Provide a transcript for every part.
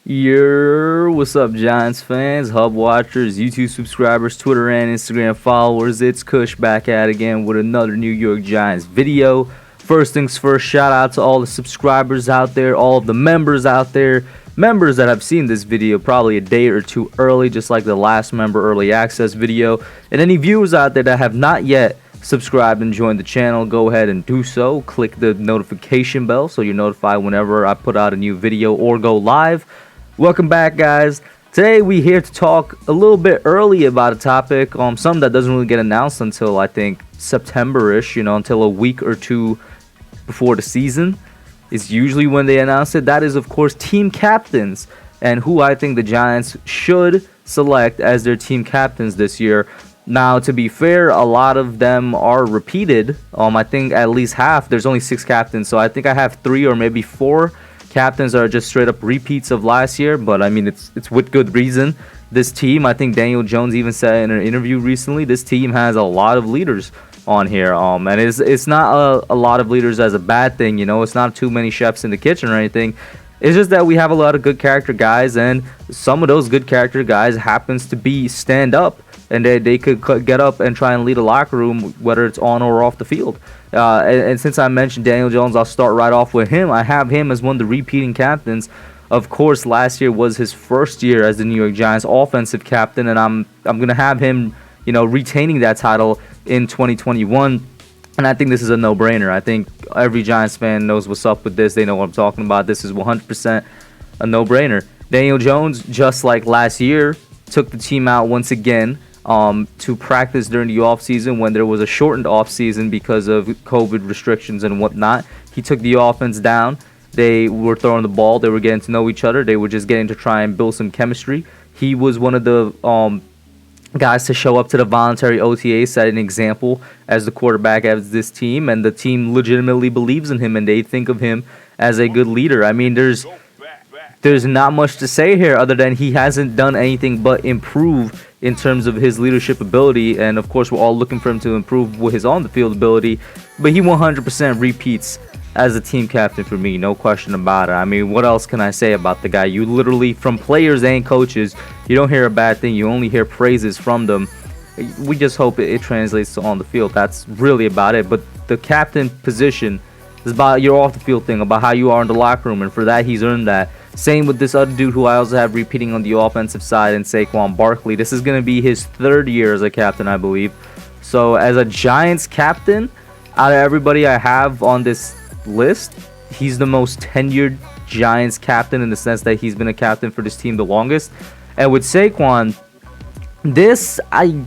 What's up, Giants fans, Hub watchers, YouTube subscribers, Twitter and Instagram followers? It's Kush back at again with another New York Giants video. First things first, shout out to all the subscribers out there, all of the members out there, members that have seen this video probably a day or two early, just like the last member early access video, and any viewers out there that have not yet subscribed and joined the channel, go ahead and do so. Click the notification bell so you're notified whenever I put out a new video or go live. Welcome back, guys. Today we here to talk a little bit early about a topic, something that doesn't really get announced until I think September-ish, until a week or two before the season is usually when they announce it. That is, of course, team captains and who I think the Giants should select as their team captains this year. Now, to be fair, a lot of them are repeated. I think at least half. There's only 6 captains, so I think I have 3 or maybe 4 captains are just straight up repeats of last year, but I mean it's with good reason. This team, I think Daniel Jones even said in an interview recently, this team has a lot of leaders on here, and it's not a lot of leaders as a bad thing. It's not too many chefs in the kitchen or anything. It's just that we have a lot of good character guys, and some of those good character guys happens to be stand up, and they could get up and try and lead a locker room, whether it's on or off the field. And since I mentioned Daniel Jones, I'll start right off with him. I have him as one of the repeating captains. Of course, last year was his first year as the New York Giants offensive captain, and I'm gonna have him, retaining that title in 2021. And I think this is a no-brainer. I think every Giants fan knows what's up with this. They know what I'm talking about. This is 100% a no-brainer. Daniel Jones, just like last year, took the team out once again to practice during the offseason when there was a shortened offseason because of COVID restrictions and whatnot. He took the offense down. They were throwing the ball. They were getting to know each other. They were just getting to try and build some chemistry. He was one of the guys to show up to the voluntary OTA, set an example as the quarterback of this team, and the team legitimately believes in him, and they think of him as a good leader. I mean, there's not much to say here other than he hasn't done anything but improve in terms of his leadership ability, and of course we're all looking for him to improve with his on-the-field ability, but he 100% repeats as a team captain for me, no question about it. I mean, what else can I say about the guy? You literally, from players and coaches, you don't hear a bad thing, you only hear praises from them. We just hope it translates to on the field. That's really about it. But the captain position is about your off-the-field thing, about how you are in the locker room, and for that he's earned that. Same with this other dude who I also have repeating on the offensive side, and Saquon Barkley. This is going to be his 3rd year as a captain, I believe. So as a Giants captain, out of everybody I have on this list, he's the most tenured Giants captain in the sense that he's been a captain for this team the longest. And with Saquon, I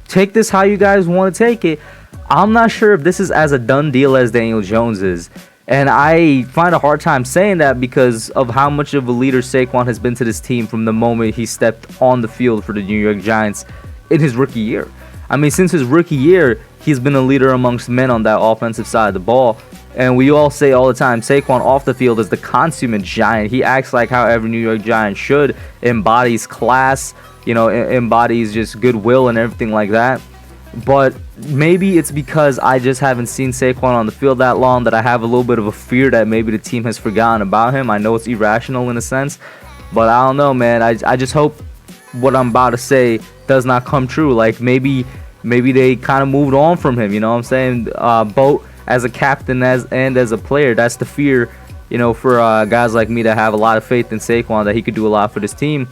take this how you guys want to take it. I'm not sure if this is as a done deal as Daniel Jones is. And I find a hard time saying that because of how much of a leader Saquon has been to this team from the moment he stepped on the field for the New York Giants in his rookie year. I mean, since his rookie year, he's been a leader amongst men on that offensive side of the ball. And we all say all the time, Saquon off the field is the consummate Giant. He acts like how every New York Giant should, embodies class, embodies just goodwill and everything like that. But maybe it's because I just haven't seen Saquon on the field that long that I have a little bit of a fear that maybe the team has forgotten about him. I know it's irrational in a sense, but I don't know, man. I just hope what I'm about to say does not come true. Like maybe they kind of moved on from him, you know what I'm saying? Both as a captain and as a player, that's the fear, for guys like me that have a lot of faith in Saquon that he could do a lot for this team.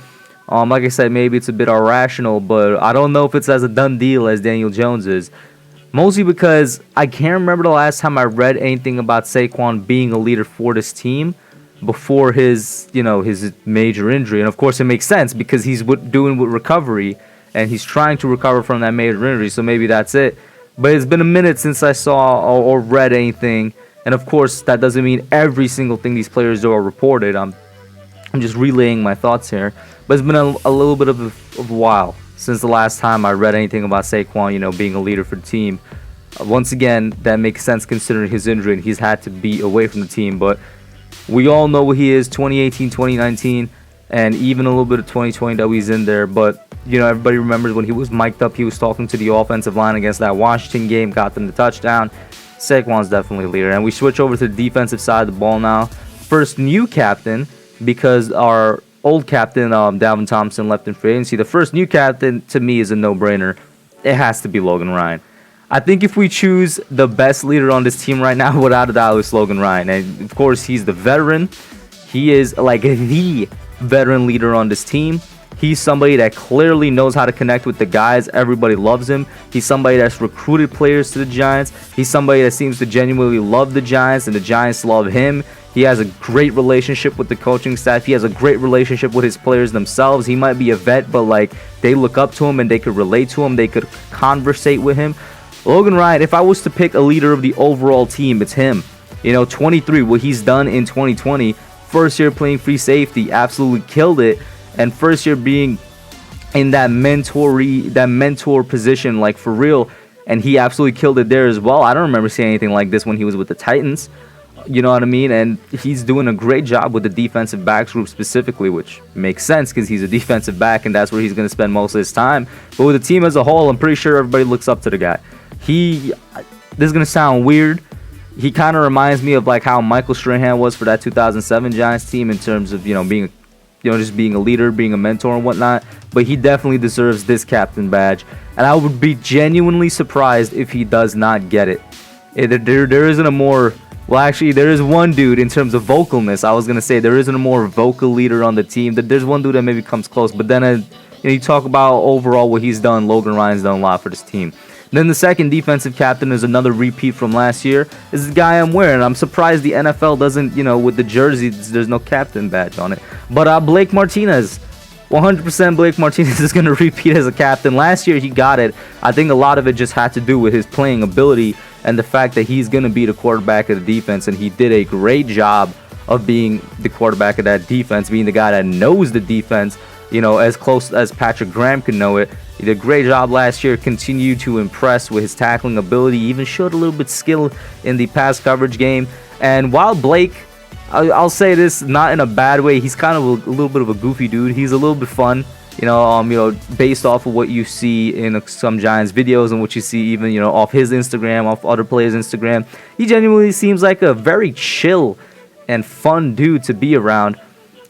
Like I said, maybe it's a bit irrational, but I don't know if it's as a done deal as Daniel Jones is. Mostly because I can't remember the last time I read anything about Saquon being a leader for this team before his major injury. And of course it makes sense because he's doing with recovery and he's trying to recover from that major injury, so maybe that's it. But it's been a minute since I saw or read anything, and of course that doesn't mean every single thing these players do are reported. I'm just relaying my thoughts here. But it's been a little bit of a while since the last time I read anything about Saquon, being a leader for the team. Once again, that makes sense considering his injury and he's had to be away from the team. But we all know what he is, 2018, 2019, and even a little bit of 2020 that he's in there. But, everybody remembers when he was mic'd up, he was talking to the offensive line against that Washington game, got them the touchdown. Saquon's definitely a leader. And we switch over to the defensive side of the ball now. First new captain, because our old captain, Dalvin Thompson, left in free agency. The first new captain, to me, is a no-brainer. It has to be Logan Ryan. I think if we choose the best leader on this team right now, without a doubt, it's Logan Ryan. And, of course, he's the veteran. He is, like, the veteran leader on this team. He's somebody that clearly knows how to connect with the guys. Everybody loves him. He's somebody that's recruited players to the Giants. He's somebody that seems to genuinely love the Giants, and the Giants love him. He has a great relationship with the coaching staff. He has a great relationship with his players themselves. He might be a vet, but like they look up to him and they could relate to him. They could conversate with him. Logan Ryan, if I was to pick a leader of the overall team, it's him. 23, what he's done in 2020. First year playing free safety, absolutely killed it. And first year being in that mentor position, like for real. And he absolutely killed it there as well. I don't remember seeing anything like this when he was with the Titans. You know what I mean? And he's doing a great job with the defensive backs group specifically, which makes sense because he's a defensive back and that's where he's going to spend most of his time. But with the team as a whole, I'm pretty sure everybody looks up to the guy. This is going to sound weird. He kind of reminds me of like how Michael Strahan was for that 2007 Giants team in terms of, being just being a leader, being a mentor and whatnot. But he definitely deserves this captain badge. And I would be genuinely surprised if he does not get it. There isn't a more... Well, actually, there is one dude in terms of vocalness. I was going to say there isn't a more vocal leader on the team. There's one dude that maybe comes close. But then you talk about overall what he's done. Logan Ryan's done a lot for this team. Then the second defensive captain is another repeat from last year. This is the guy I'm wearing. I'm surprised the NFL doesn't, with the jersey, there's no captain badge on it. But Blake Martinez. 100% Blake Martinez is going to repeat as a captain. Last year he got it. I think a lot of it just had to do with his playing ability and the fact that he's going to be the quarterback of the defense, and he did a great job of being the quarterback of that defense, being the guy that knows the defense, as close as Patrick Graham could know it. He did a great job last year, continued to impress with his tackling ability, even showed a little bit of skill in the pass coverage game. And while Blake, I'll say this not in a bad way, he's kind of a little bit of a goofy dude. He's a little bit fun, based off of what you see in some Giants videos and what you see even, off his Instagram, off other players' Instagram. He genuinely seems like a very chill and fun dude to be around.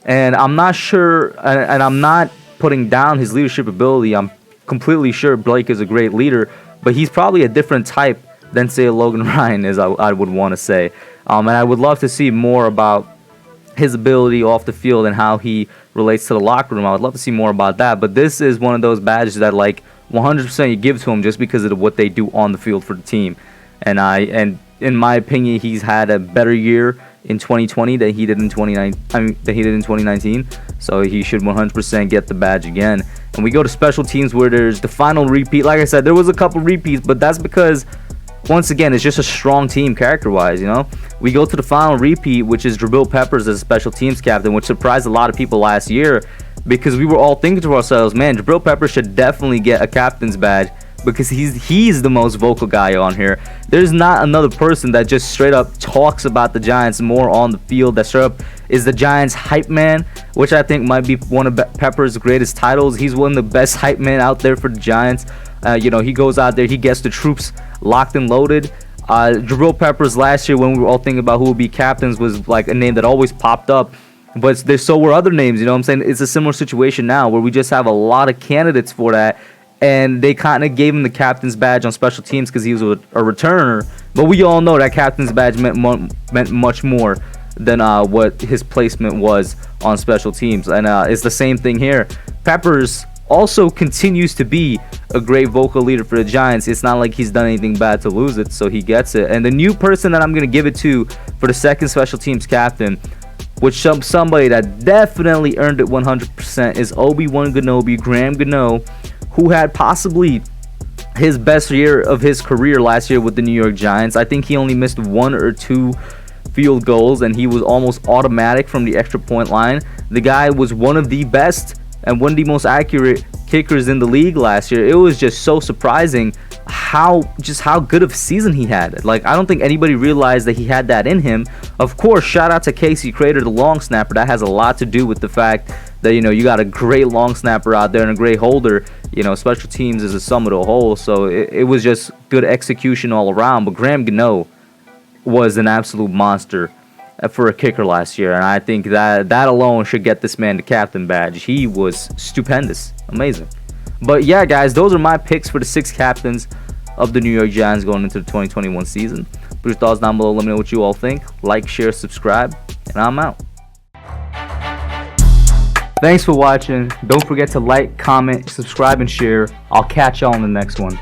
And I'm not sure, and I'm not putting down his leadership ability. I'm completely sure Blake is a great leader, but he's probably a different type than, say, Logan Ryan is, I would want to say. And I would love to see more about his ability off the field and how he relates to the locker room. I would love to see more about that. But this is one of those badges that, 100% you give to him just because of what they do on the field for the team. And in my opinion, he's had a better year in 2020 than he did in 2019. So he should 100% get the badge again. And we go to special teams where there's the final repeat. Like I said, there was a couple repeats, but that's because, once again, it's just a strong team character-wise, We go to the final repeat, which is Darian Pepper as a special teams captain, which surprised a lot of people last year because we were all thinking to ourselves, man, Darian Pepper should definitely get a captain's badge because he's the most vocal guy on here. There's not another person that just straight up talks about the Giants more on the field, that straight up is the Giants hype man, which I think might be one of Pepper's greatest titles. He's one of the best hype men out there for the Giants. He goes out there, he gets the troops locked and loaded. Darian Pepper's last year, when we were all thinking about who would be captains, was like a name that always popped up. But so were other names, what I'm saying? It's a similar situation now where we just have a lot of candidates for that. And they kind of gave him the captain's badge on special teams because he was a returner. But we all know that captain's badge meant much more than what his placement was on special teams. And it's the same thing here. Peppers also continues to be a great vocal leader for the Giants. It's not like he's done anything bad to lose it, so he gets it. And the new person that I'm going to give it to for the second special teams captain, which somebody that definitely earned it 100%, is Obi-Wan Gano, who had possibly his best year of his career last year with the New York Giants. I think he only missed 1 or 2 field goals, and he was almost automatic from the extra point line. The guy was one of the best and one of the most accurate kickers in the league last year. It was just so surprising how good of a season he had. I don't think anybody realized that he had that in him. Of course, shout out to Casey Crater, the long snapper. That has a lot to do with the fact that, you got a great long snapper out there and a great holder. Special teams is a sum of the whole. So it was just good execution all around. But Gano was an absolute monster for a kicker last year, and I think that alone should get this man the captain badge. He was stupendous, amazing. But yeah, guys, those are my picks for the 6 captains of the New York Giants going into the 2021 season. Put your thoughts down below. Let me know what you all think. Like, share, subscribe, and I'm out. Thanks for watching. Don't forget to like, comment, subscribe, and share. I'll catch y'all in the next one.